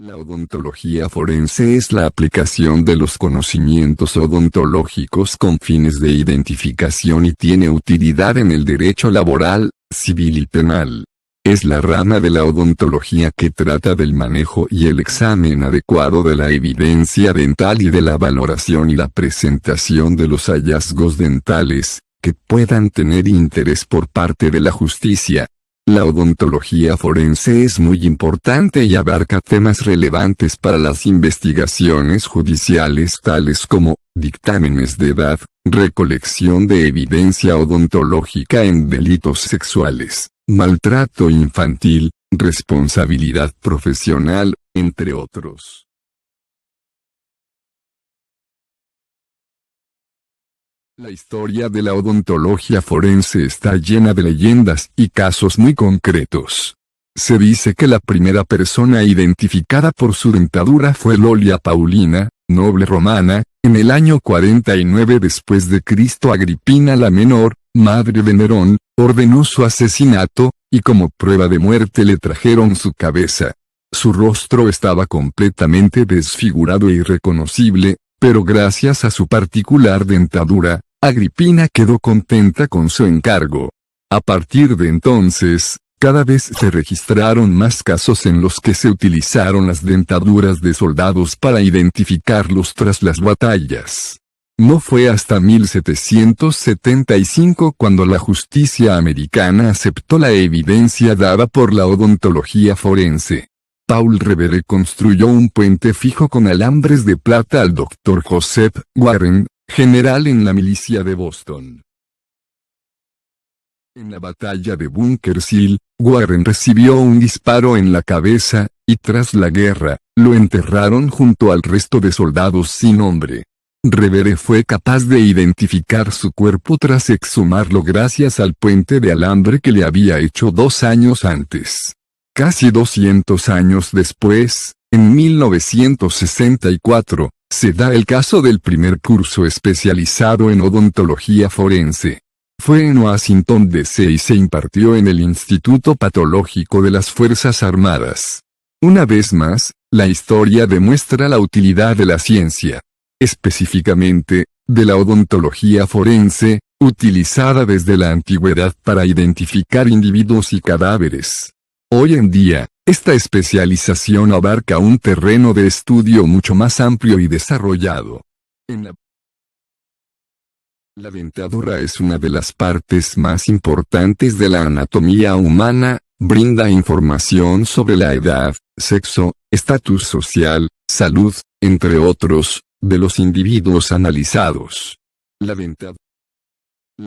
La odontología forense es la aplicación de los conocimientos odontológicos con fines de identificación y tiene utilidad en el derecho laboral, civil y penal. Es la rama de la odontología que trata del manejo y el examen adecuado de la evidencia dental y de la valoración y la presentación de los hallazgos dentales, que puedan tener interés por parte de la justicia. La odontología forense es muy importante y abarca temas relevantes para las investigaciones judiciales tales como dictámenes de edad, recolección de evidencia odontológica en delitos sexuales, maltrato infantil, responsabilidad profesional, entre otros. La historia de la odontología forense está llena de leyendas y casos muy concretos. Se dice que la primera persona identificada por su dentadura fue Lolia Paulina, noble romana, en el año 49 después de Cristo. Agripina la Menor, madre de Nerón, ordenó su asesinato, y como prueba de muerte le trajeron su cabeza. Su rostro estaba completamente desfigurado e irreconocible, pero gracias a su particular dentadura, Agripina quedó contenta con su encargo. A partir de entonces, cada vez se registraron más casos en los que se utilizaron las dentaduras de soldados para identificarlos tras las batallas. No fue hasta 1775 cuando la justicia americana aceptó la evidencia dada por la odontología forense. Paul Revere construyó un puente fijo con alambres de plata al Dr. Joseph Warren, general en la milicia de Boston. En la batalla de Bunker Hill, Warren recibió un disparo en la cabeza, y tras la guerra, lo enterraron junto al resto de soldados sin nombre. Revere fue capaz de identificar su cuerpo tras exhumarlo gracias al puente de alambre que le había hecho 2 años antes. Casi 200 años después, en 1964, se da el caso del primer curso especializado en odontología forense. Fue en Washington, D.C. y se impartió en el Instituto Patológico de las Fuerzas Armadas. Una vez más, la historia demuestra la utilidad de la ciencia, específicamente, de la odontología forense, utilizada desde la antigüedad para identificar individuos y cadáveres. Hoy en día, esta especialización abarca un terreno de estudio mucho más amplio y desarrollado. La dentadura es una de las partes más importantes de la anatomía humana, brinda información sobre la edad, sexo, estatus social, salud, entre otros, de los individuos analizados. La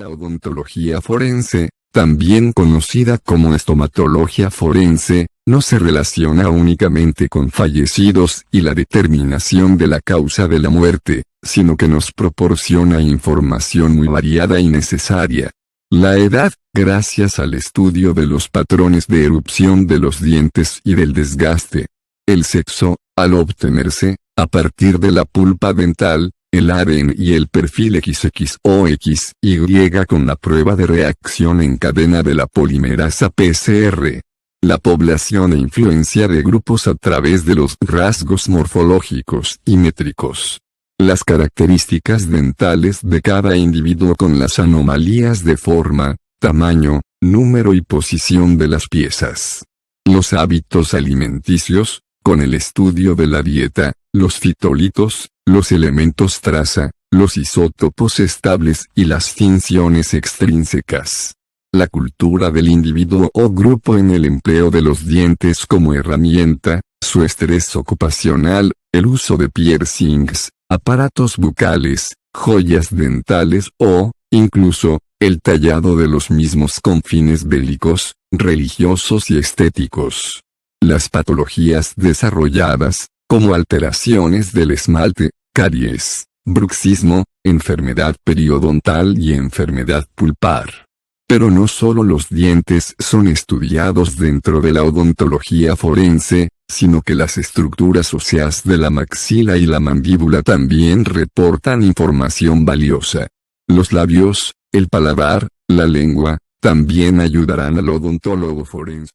odontología forense, también conocida como estomatología forense, no se relaciona únicamente con fallecidos y la determinación de la causa de la muerte, sino que nos proporciona información muy variada y necesaria. La edad, gracias al estudio de los patrones de erupción de los dientes y del desgaste. El sexo, al obtenerse, a partir de la pulpa dental, el ADN y el perfil XX o XY con la prueba de reacción en cadena de la polimerasa PCR. La población e influencia de grupos a través de los rasgos morfológicos y métricos. Las características dentales de cada individuo con las anomalías de forma, tamaño, número y posición de las piezas. Los hábitos alimenticios, con el estudio de la dieta, los fitolitos, los elementos traza, los isótopos estables y las funciones extrínsecas. La cultura del individuo o grupo en el empleo de los dientes como herramienta, su estrés ocupacional, el uso de piercings, aparatos bucales, joyas dentales o, incluso, el tallado de los mismos con fines bélicos, religiosos y estéticos. Las patologías desarrolladas, como alteraciones del esmalte, caries, bruxismo, enfermedad periodontal y enfermedad pulpar. Pero no solo los dientes son estudiados dentro de la odontología forense, sino que las estructuras óseas de la maxila y la mandíbula también reportan información valiosa. Los labios, el paladar, la lengua, también ayudarán al odontólogo forense.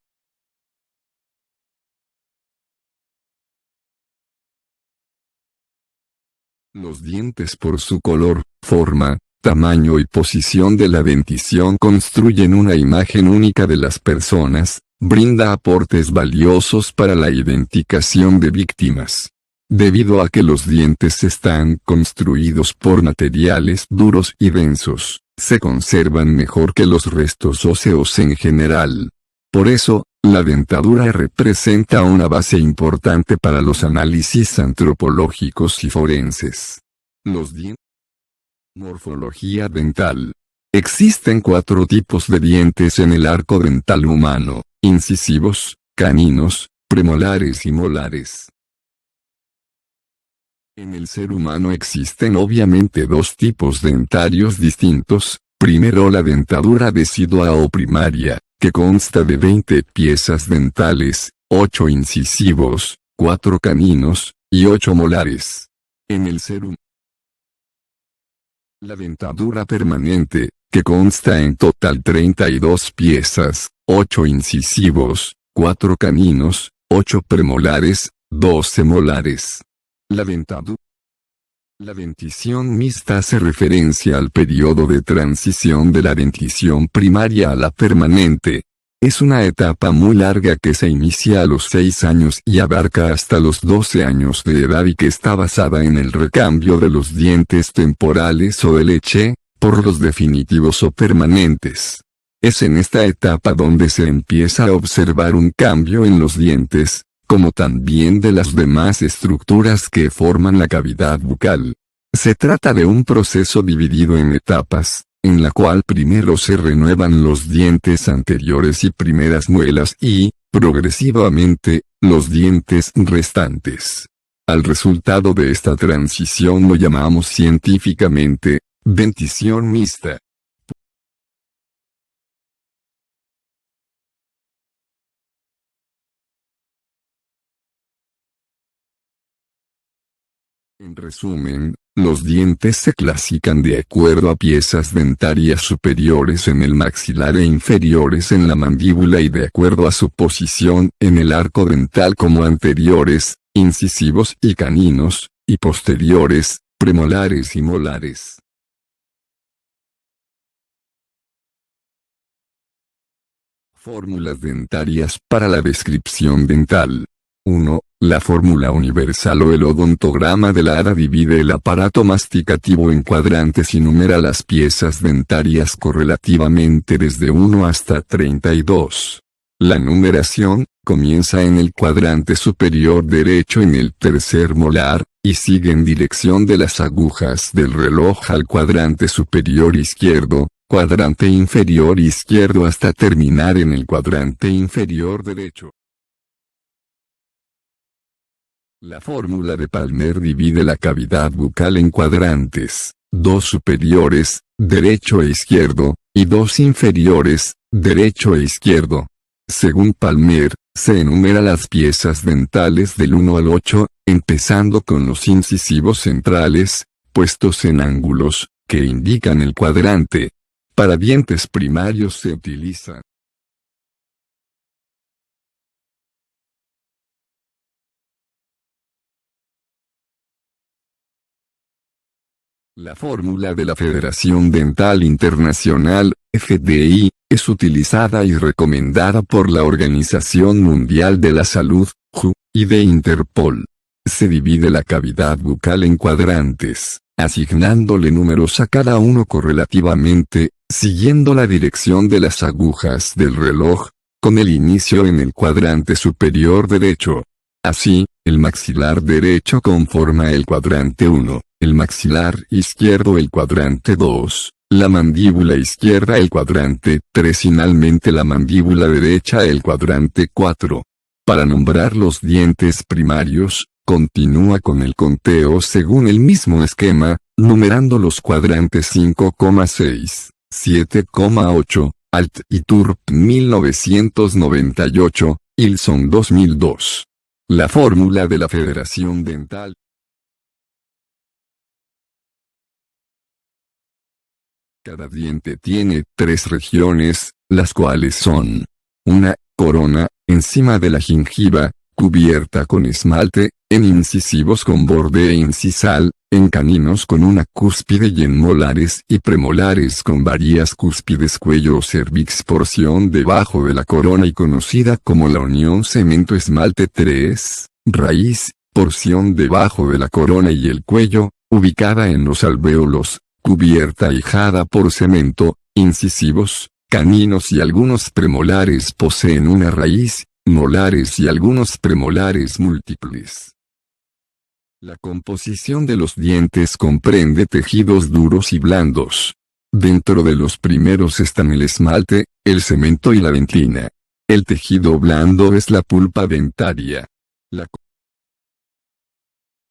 Los dientes por su color, forma, tamaño y posición de la dentición construyen una imagen única de las personas, brinda aportes valiosos para la identificación de víctimas. Debido a que los dientes están construidos por materiales duros y densos, se conservan mejor que los restos óseos en general. Por eso, la dentadura representa una base importante para los análisis antropológicos y forenses. Los dientes. Morfología dental. Existen 4 tipos de dientes en el arco dental humano: incisivos, caninos, premolares y molares. En el ser humano existen obviamente 2 tipos dentarios distintos. Primero, la dentadura decidua o primaria, que consta de 20 piezas dentales, 8 incisivos, 4 caninos, y 8 molares. En el ser humano, la dentadura permanente, que consta en total 32 piezas, 8 incisivos, 4 caninos, 8 premolares, 12 molares. La dentición mixta hace referencia al periodo de transición de la dentición primaria a la permanente. Es una etapa muy larga que se inicia a los 6 años y abarca hasta los 12 años de edad y que está basada en el recambio de los dientes temporales o de leche, por los definitivos o permanentes. Es en esta etapa donde se empieza a observar un cambio en los dientes, como también de las demás estructuras que forman la cavidad bucal. Se trata de un proceso dividido en etapas, en la cual primero se renuevan los dientes anteriores y primeras muelas y, progresivamente, los dientes restantes. Al resultado de esta transición lo llamamos científicamente, dentición mixta. En resumen, los dientes se clasifican de acuerdo a piezas dentarias superiores en el maxilar e inferiores en la mandíbula y de acuerdo a su posición en el arco dental como anteriores, incisivos y caninos, y posteriores, premolares y molares. Fórmulas dentarias para la descripción dental. 1. La fórmula universal o el odontograma de la Hara divide el aparato masticativo en cuadrantes y numera las piezas dentarias correlativamente desde 1 hasta 32. La numeración comienza en el cuadrante superior derecho en el tercer molar, y sigue en dirección de las agujas del reloj al cuadrante superior izquierdo, cuadrante inferior izquierdo hasta terminar en el cuadrante inferior derecho. La fórmula de Palmer divide la cavidad bucal en cuadrantes, 2 superiores, derecho e izquierdo, y 2 inferiores, derecho e izquierdo. Según Palmer, se enumera las piezas dentales del 1 al 8, empezando con los incisivos centrales, puestos en ángulos, que indican el cuadrante. Para dientes primarios se utiliza la fórmula de la Federación Dental Internacional, FDI, es utilizada y recomendada por la Organización Mundial de la Salud, WHO, y de Interpol. Se divide la cavidad bucal en cuadrantes, asignándole números a cada uno correlativamente, siguiendo la dirección de las agujas del reloj, con el inicio en el cuadrante superior derecho. Así, el maxilar derecho conforma el cuadrante 1, el maxilar izquierdo el cuadrante 2, la mandíbula izquierda el cuadrante 3 y finalmente la mandíbula derecha el cuadrante 4. Para nombrar los dientes primarios, continúa con el conteo según el mismo esquema, numerando los cuadrantes 5,6, 7,8, Alt y Turp 1998, Ilson 2002. La fórmula de la Federación Dental. Cada diente tiene 3 regiones, las cuales son: una, corona, encima de la gingiva, cubierta con esmalte, en incisivos con borde incisal, en caninos con una cúspide y en molares y premolares con varias cúspides, cuello o cervix, porción debajo de la corona y conocida como la unión cemento-esmalte. 3. Raíz, porción debajo de la corona y el cuello, ubicada en los alvéolos, cubierta hijada por cemento, incisivos, caninos y algunos premolares. Poseen una raíz, molares y algunos premolares múltiples. La composición de los dientes comprende tejidos duros y blandos. Dentro de los primeros están el esmalte, el cemento y la dentina. El tejido blando es la pulpa dentaria.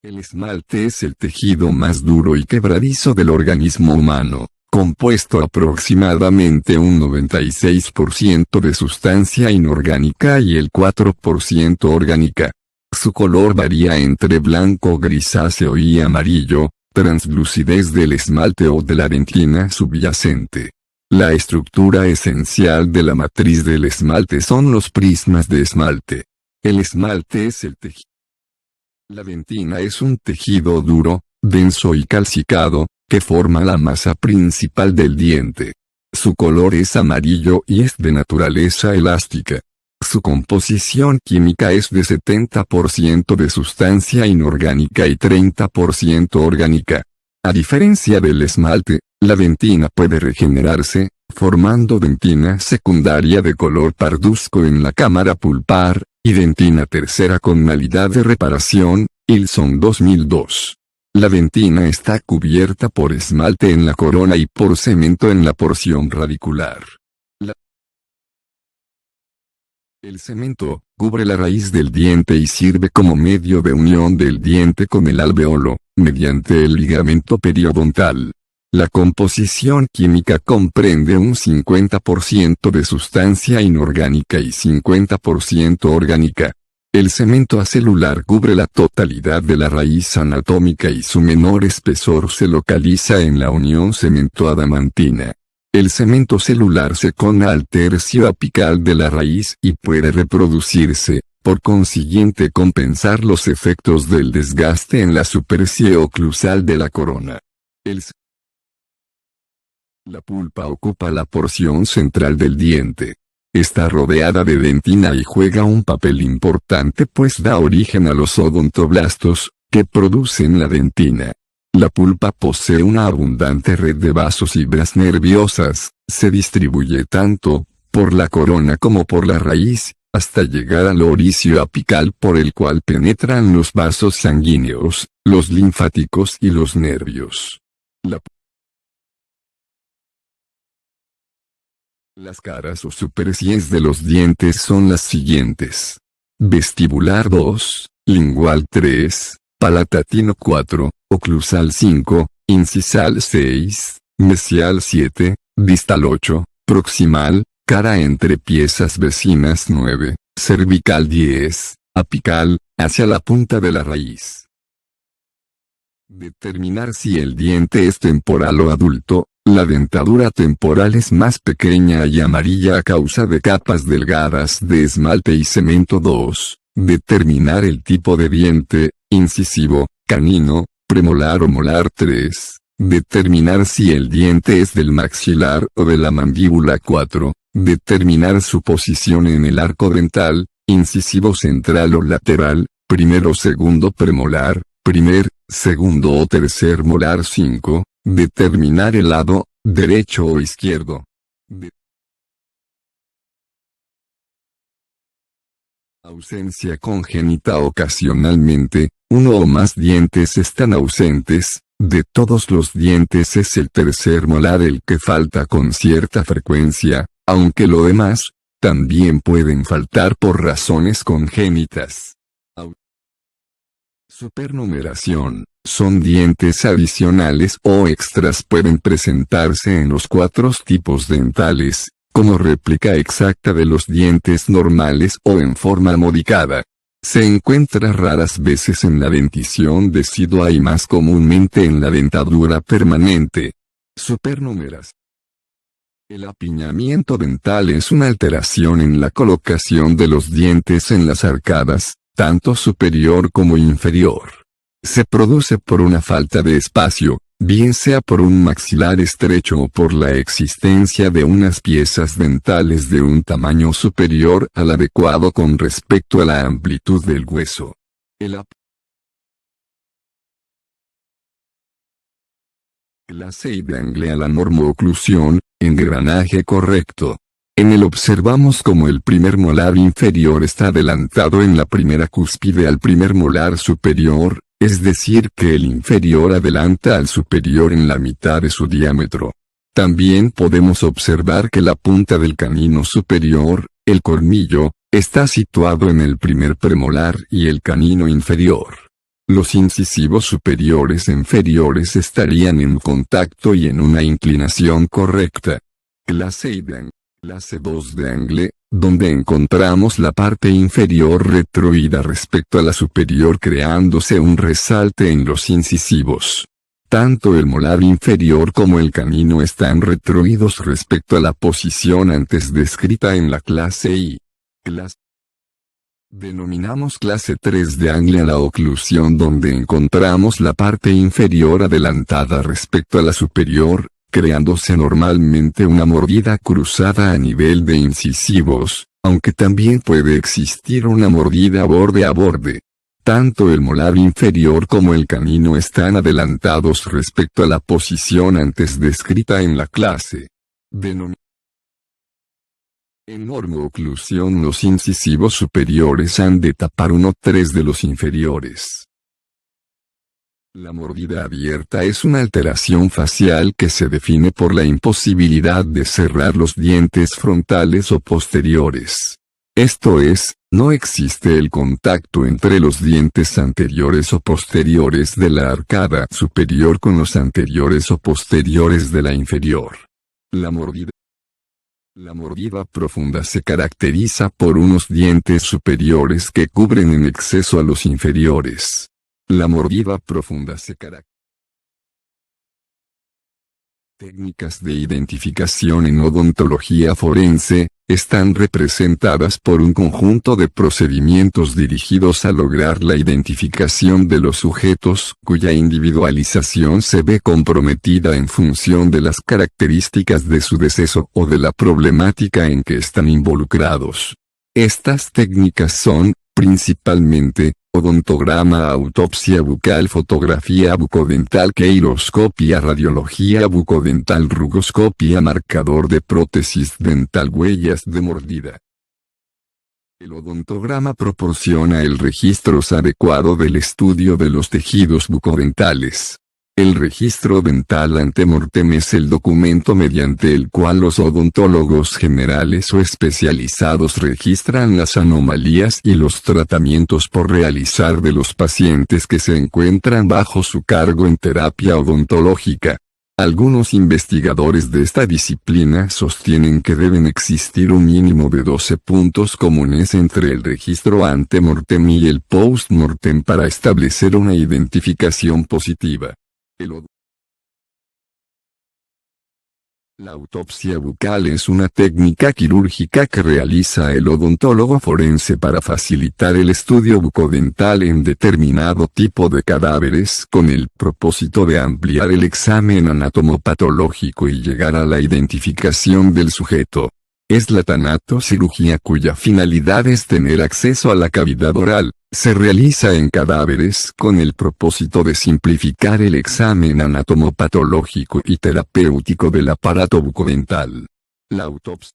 El esmalte es el tejido más duro y quebradizo del organismo humano, compuesto aproximadamente un 96% de sustancia inorgánica y el 4% orgánica. Su color varía entre blanco grisáceo y amarillo, translucidez del esmalte o de la dentina subyacente. La estructura esencial de la matriz del esmalte son los prismas de esmalte. El esmalte es el tejido. La dentina es un tejido duro, denso y calcicado, que forma la masa principal del diente. Su color es amarillo y es de naturaleza elástica. Su composición química es de 70% de sustancia inorgánica y 30% orgánica. A diferencia del esmalte, la dentina puede regenerarse, formando dentina secundaria de color parduzco en la cámara pulpar, y dentina tercera con calidad de reparación, Ilson 2002. La dentina está cubierta por esmalte en la corona y por cemento en la porción radicular. El cemento cubre la raíz del diente y sirve como medio de unión del diente con el alveolo, mediante el ligamento periodontal. La composición química comprende un 50% de sustancia inorgánica y 50% orgánica. El cemento acelular cubre la totalidad de la raíz anatómica y su menor espesor se localiza en la unión cemento-adamantina. El cemento celular se cona al tercio apical de la raíz y puede reproducirse, por consiguiente compensar los efectos del desgaste en la superficie oclusal de la corona. La pulpa ocupa la porción central del diente. Está rodeada de dentina y juega un papel importante pues da origen a los odontoblastos, que producen la dentina. La pulpa posee una abundante red de vasos y fibras nerviosas, se distribuye tanto por la corona como por la raíz, hasta llegar al orificio apical por el cual penetran los vasos sanguíneos, los linfáticos y los nervios. Las caras o superficies de los dientes son las siguientes: vestibular 2, lingual 3, palatino 4, oclusal 5, incisal 6, mesial 7, distal 8, proximal, cara entre piezas vecinas 9, cervical 10, apical, hacia la punta de la raíz. Determinar si el diente es temporal o adulto. La dentadura temporal es más pequeña y amarilla a causa de capas delgadas de esmalte y cemento. 2. Determinar el tipo de diente, incisivo, canino, premolar o molar. 3. Determinar si el diente es del maxilar o de la mandíbula. 4. Determinar su posición en el arco dental, incisivo central o lateral, primero o segundo premolar, primer, segundo o tercer molar. 5. Determinar el lado, derecho o izquierdo. Ausencia congénita. Ocasionalmente, uno o más dientes están ausentes. De todos los dientes es el tercer molar el que falta con cierta frecuencia, aunque lo demás, también pueden faltar por razones congénitas. Supernumeración. Son dientes adicionales o extras, pueden presentarse en los 4 tipos dentales, como réplica exacta de los dientes normales o en forma modificada. Se encuentra raras veces en la dentición decidua y más comúnmente en la dentadura permanente. Supernumeras. El apiñamiento dental es una alteración en la colocación de los dientes en las arcadas, tanto superior como inferior. Se produce por una falta de espacio, bien sea por un maxilar estrecho o por la existencia de unas piezas dentales de un tamaño superior al adecuado con respecto a la amplitud del hueso. Clase I de angle a la normooclusión, engranaje correcto. En él observamos como el primer molar inferior está adelantado en la primera cúspide al primer molar superior, es decir que el inferior adelanta al superior en la mitad de su diámetro. También podemos observar que la punta del canino superior, el colmillo, está situado en el primer premolar y el canino inferior. Los incisivos superiores e inferiores estarían en contacto y en una inclinación correcta. Clase I de angle. Clase II de angle, donde encontramos la parte inferior retroída respecto a la superior creándose un resalte en los incisivos. Tanto el molar inferior como el canino están retroídos respecto a la posición antes descrita en la clase I. Denominamos clase III de angle a la oclusión donde encontramos la parte inferior adelantada respecto a la superior, creándose normalmente una mordida cruzada a nivel de incisivos, aunque también puede existir una mordida borde a borde. Tanto el molar inferior como el canino están adelantados respecto a la posición antes descrita en la clase. En normooclusión los incisivos superiores han de tapar 1/3 de los inferiores. La mordida abierta es una alteración facial que se define por la imposibilidad de cerrar los dientes frontales o posteriores. Esto es, no existe el contacto entre los dientes anteriores o posteriores de la arcada superior con los anteriores o posteriores de la inferior. La mordida profunda se caracteriza por unos dientes superiores que cubren en exceso a los inferiores. La mordida profunda se caracteriza. Técnicas de identificación en odontología forense, están representadas por un conjunto de procedimientos dirigidos a lograr la identificación de los sujetos cuya individualización se ve comprometida en función de las características de su deceso o de la problemática en que están involucrados. Estas técnicas son, principalmente, odontograma, autopsia bucal, fotografía bucodental, queiroscopia, radiología bucodental, rugoscopia, marcador de prótesis dental, huellas de mordida. El odontograma proporciona el registro adecuado del estudio de los tejidos bucodentales. El registro dental ante mortem es el documento mediante el cual los odontólogos generales o especializados registran las anomalías y los tratamientos por realizar de los pacientes que se encuentran bajo su cargo en terapia odontológica. Algunos investigadores de esta disciplina sostienen que deben existir un mínimo de 12 puntos comunes entre el registro ante mortem y el post-mortem para establecer una identificación positiva. La autopsia bucal es una técnica quirúrgica que realiza el odontólogo forense para facilitar el estudio bucodental en determinado tipo de cadáveres con el propósito de ampliar el examen anatomopatológico y llegar a la identificación del sujeto. Es la tanatocirugía cuya finalidad es tener acceso a la cavidad oral. Se realiza en cadáveres con el propósito de simplificar el examen anatomopatológico y terapéutico del aparato bucodental. La autopsia.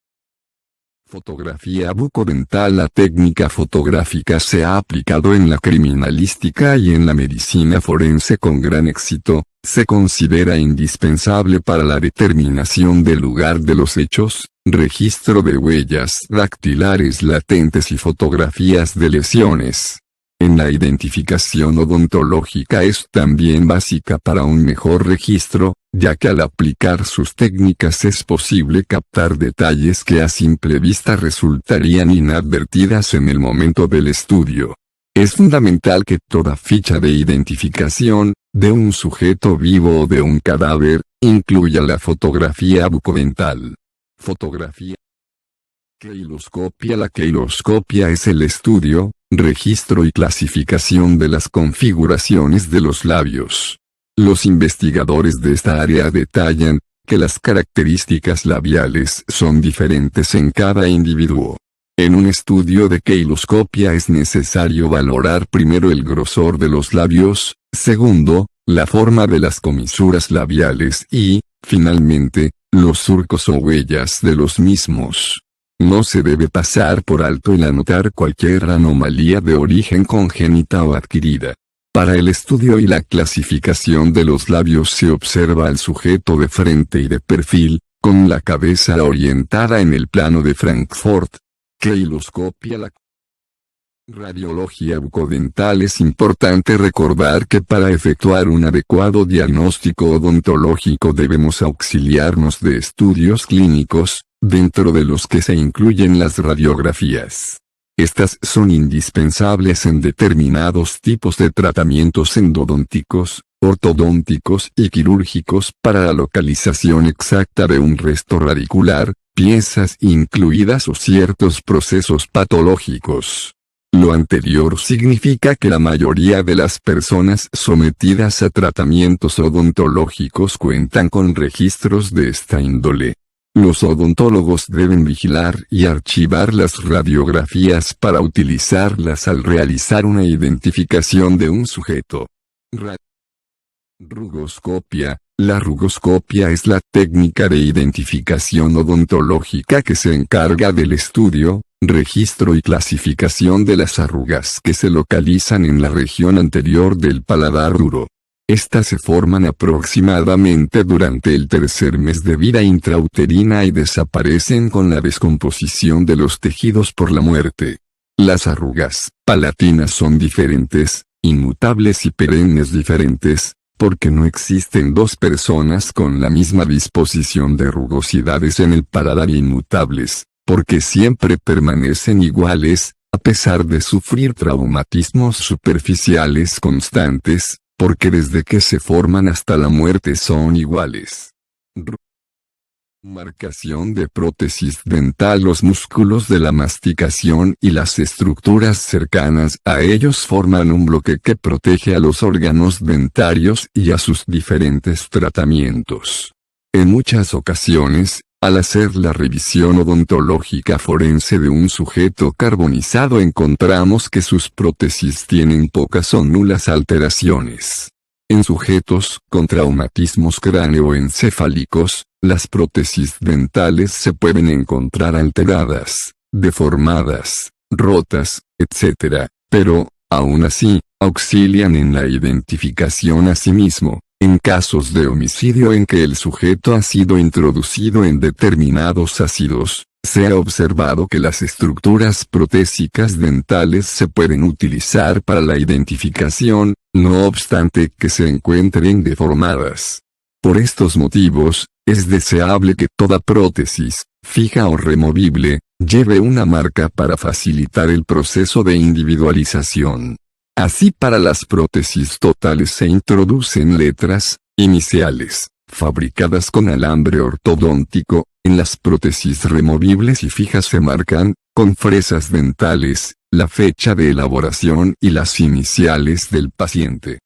Fotografía bucodental. La técnica fotográfica se ha aplicado en la criminalística y en la medicina forense con gran éxito. Se considera indispensable para la determinación del lugar de los hechos, registro de huellas dactilares latentes y fotografías de lesiones. En la identificación odontológica es también básica para un mejor registro, ya que al aplicar sus técnicas es posible captar detalles que a simple vista resultarían inadvertidas en el momento del estudio. Es fundamental que toda ficha de identificación, de un sujeto vivo o de un cadáver, incluya la fotografía bucodental. Fotografía. Queiloscopia. La queiloscopia es el estudio, registro y clasificación de las configuraciones de los labios. Los investigadores de esta área detallan que las características labiales son diferentes en cada individuo. En un estudio de queiloscopia es necesario valorar primero el grosor de los labios, segundo, la forma de las comisuras labiales y, finalmente, los surcos o huellas de los mismos. No se debe pasar por alto el anotar cualquier anomalía de origen congénita o adquirida. Para el estudio y la clasificación de los labios se observa al sujeto de frente y de perfil, con la cabeza orientada en el plano de Frankfurt. Queiloscopia. La radiología bucodental. Es importante recordar que para efectuar un adecuado diagnóstico odontológico debemos auxiliarnos de estudios clínicos, dentro de los que se incluyen las radiografías. Estas son indispensables en determinados tipos de tratamientos endodónticos, ortodónticos y quirúrgicos para la localización exacta de un resto radicular, piezas incluidas o ciertos procesos patológicos. Lo anterior significa que la mayoría de las personas sometidas a tratamientos odontológicos cuentan con registros de esta índole. Los odontólogos deben vigilar y archivar las radiografías para utilizarlas al realizar una identificación de un sujeto. Rugoscopia. La rugoscopia es la técnica de identificación odontológica que se encarga del estudio, registro y clasificación de las arrugas que se localizan en la región anterior del paladar duro. Estas se forman aproximadamente durante el tercer mes de vida intrauterina y desaparecen con la descomposición de los tejidos por la muerte. Las arrugas palatinas son diferentes, inmutables y perennes diferentes, porque no existen dos personas con la misma disposición de rugosidades en el paladar inmutables, porque siempre permanecen iguales, a pesar de sufrir traumatismos superficiales constantes, porque desde que se forman hasta la muerte son iguales. Marcación de prótesis dental. Los músculos de la masticación y las estructuras cercanas a ellos forman un bloque que protege a los órganos dentarios y a sus diferentes tratamientos. En muchas ocasiones, al hacer la revisión odontológica forense de un sujeto carbonizado encontramos que sus prótesis tienen pocas o nulas alteraciones. En sujetos con traumatismos cráneoencefálicos, las prótesis dentales se pueden encontrar alteradas, deformadas, rotas, etc., pero, aún así, auxilian en la identificación a sí mismo. En casos de homicidio en que el sujeto ha sido introducido en determinados ácidos, se ha observado que las estructuras protésicas dentales se pueden utilizar para la identificación, no obstante que se encuentren deformadas. Por estos motivos, es deseable que toda prótesis, fija o removible, lleve una marca para facilitar el proceso de individualización. Así para las prótesis totales se introducen letras, iniciales, fabricadas con alambre ortodóntico, en las prótesis removibles y fijas se marcan, con fresas dentales, la fecha de elaboración y las iniciales del paciente.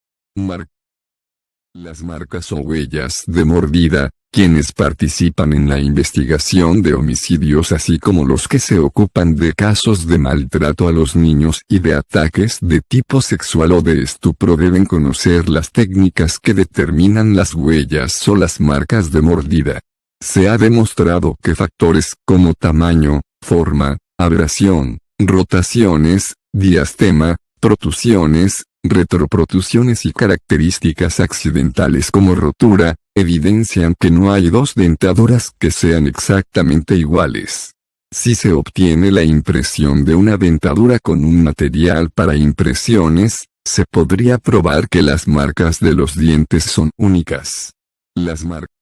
Las marcas o huellas de mordida. Quienes participan en la investigación de homicidios así como los que se ocupan de casos de maltrato a los niños y de ataques de tipo sexual o de estupro deben conocer las técnicas que determinan las huellas o las marcas de mordida. Se ha demostrado que factores como tamaño, forma, abrasión, rotaciones, diastema, protusiones, retroprotusiones y características accidentales como rotura, evidencian que no hay dos dentaduras que sean exactamente iguales. Si se obtiene la impresión de una dentadura con un material para impresiones, se podría probar que las marcas de los dientes son únicas. Las marcas.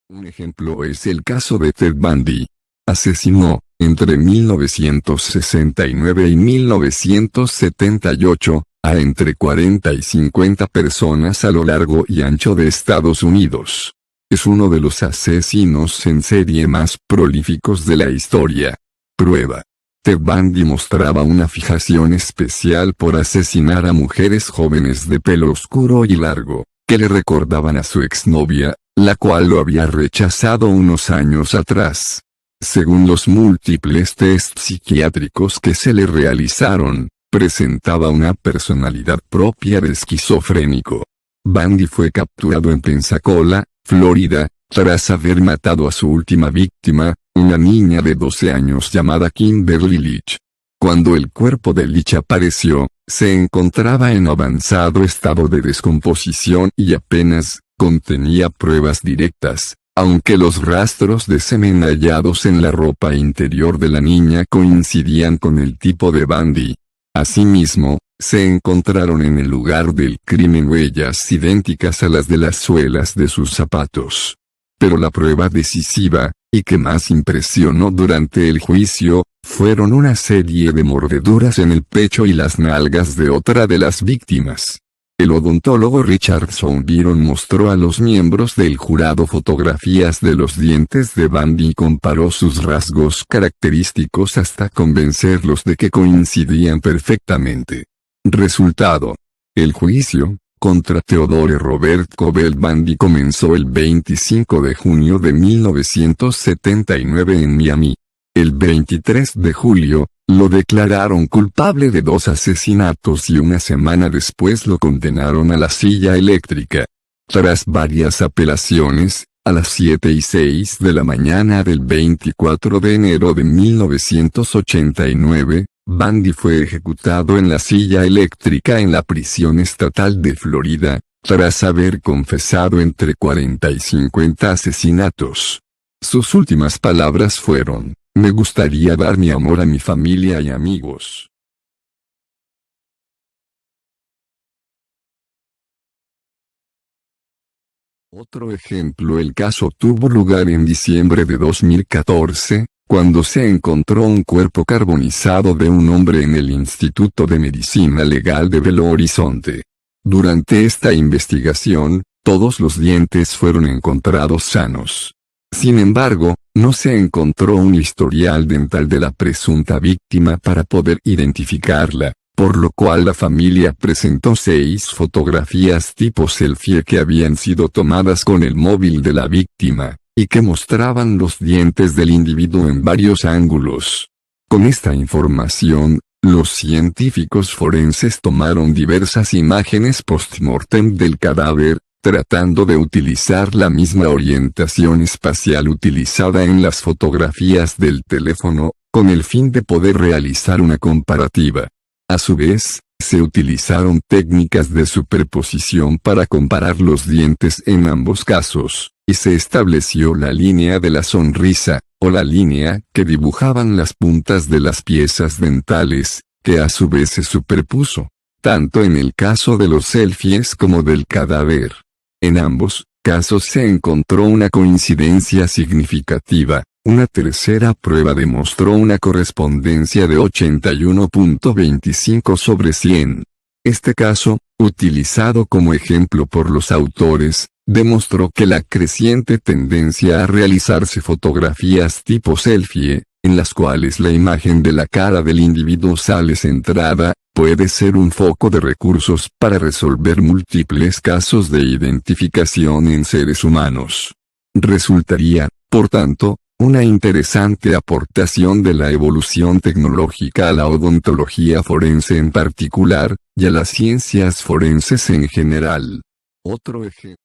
Un ejemplo es el caso de Ted Bundy. Asesinó, entre 1969 y 1978, a entre 40 y 50 personas a lo largo y ancho de Estados Unidos. Es uno de los asesinos en serie más prolíficos de la historia. Prueba. Ted Bundy mostraba una fijación especial por asesinar a mujeres jóvenes de pelo oscuro y largo, que le recordaban a su exnovia, la cual lo había rechazado unos años atrás. Según los múltiples tests psiquiátricos que se le realizaron, presentaba una personalidad propia de esquizofrénico. Bundy fue capturado en Pensacola, Florida, tras haber matado a su última víctima, una niña de 12 años llamada Kimberly Leach. Cuando el cuerpo de Leach apareció, se encontraba en avanzado estado de descomposición y apenas contenía pruebas directas, aunque los rastros de semen hallados en la ropa interior de la niña coincidían con el tipo de Bundy. Asimismo, se encontraron en el lugar del crimen huellas idénticas a las de las suelas de sus zapatos. Pero la prueba decisiva, y que más impresionó durante el juicio, fueron una serie de mordeduras en el pecho y las nalgas de otra de las víctimas. El odontólogo Richard Byron mostró a los miembros del jurado fotografías de los dientes de Bundy y comparó sus rasgos característicos hasta convencerlos de que coincidían perfectamente. Resultado. El juicio contra Theodore Robert Cobell Bundy comenzó el 25 de junio de 1979 en Miami. El 23 de julio, lo declararon culpable de 2 asesinatos y una semana después lo condenaron a la silla eléctrica. Tras varias apelaciones, a las 7:06 de la mañana del 24 de enero de 1989, Bundy fue ejecutado en la silla eléctrica en la prisión estatal de Florida, tras haber confesado entre 40 y 50 asesinatos. Sus últimas palabras fueron: "Me gustaría dar mi amor a mi familia y amigos". Otro ejemplo: el caso tuvo lugar en diciembre de 2014, cuando se encontró un cuerpo carbonizado de un hombre en el Instituto de Medicina Legal de Belo Horizonte. Durante esta investigación, todos los dientes fueron encontrados sanos. Sin embargo, no se encontró un historial dental de la presunta víctima para poder identificarla, por lo cual la familia presentó 6 fotografías tipo selfie que habían sido tomadas con el móvil de la víctima, y que mostraban los dientes del individuo en varios ángulos. Con esta información, los científicos forenses tomaron diversas imágenes post-mortem del cadáver, tratando de utilizar la misma orientación espacial utilizada en las fotografías del teléfono, con el fin de poder realizar una comparativa. A su vez, se utilizaron técnicas de superposición para comparar los dientes en ambos casos, y se estableció la línea de la sonrisa, o la línea que dibujaban las puntas de las piezas dentales, que a su vez se superpuso, tanto en el caso de los selfies como del cadáver. En ambos casos se encontró una coincidencia significativa. Una tercera prueba demostró una correspondencia de 81.25 sobre 100. Este caso, utilizado como ejemplo por los autores, demostró que la creciente tendencia a realizarse fotografías tipo selfie, en las cuales la imagen de la cara del individuo sale centrada, puede ser un foco de recursos para resolver múltiples casos de identificación en seres humanos. Resultaría, por tanto, una interesante aportación de la evolución tecnológica a la odontología forense en particular, y a las ciencias forenses en general. Otro ejemplo.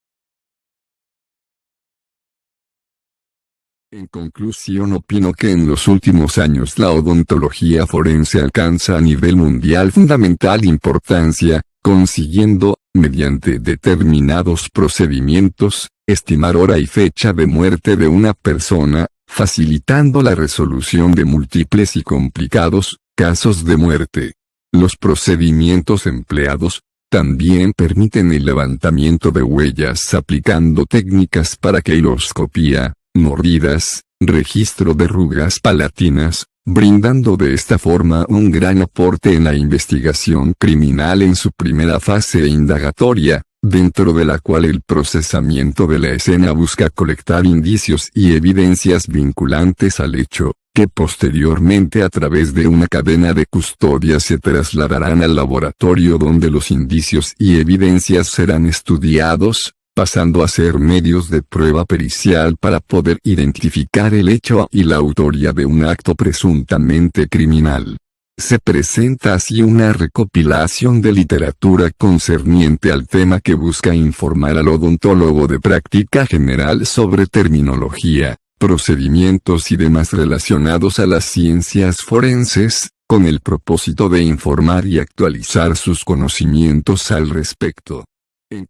En conclusión, opino que en los últimos años la odontología forense alcanza a nivel mundial fundamental importancia, consiguiendo, mediante determinados procedimientos, estimar hora y fecha de muerte de una persona, facilitando la resolución de múltiples y complicados casos de muerte. Los procedimientos empleados también permiten el levantamiento de huellas aplicando técnicas para queiloscopía, mordidas, registro de arrugas palatinas, brindando de esta forma un gran aporte en la investigación criminal en su primera fase indagatoria, dentro de la cual el procesamiento de la escena busca colectar indicios y evidencias vinculantes al hecho, que posteriormente a través de una cadena de custodia se trasladarán al laboratorio donde los indicios y evidencias serán estudiados, pasando a ser medios de prueba pericial para poder identificar el hecho y la autoría de un acto presuntamente criminal. Se presenta así una recopilación de literatura concerniente al tema que busca informar al odontólogo de práctica general sobre terminología, procedimientos y demás relacionados a las ciencias forenses, con el propósito de informar y actualizar sus conocimientos al respecto.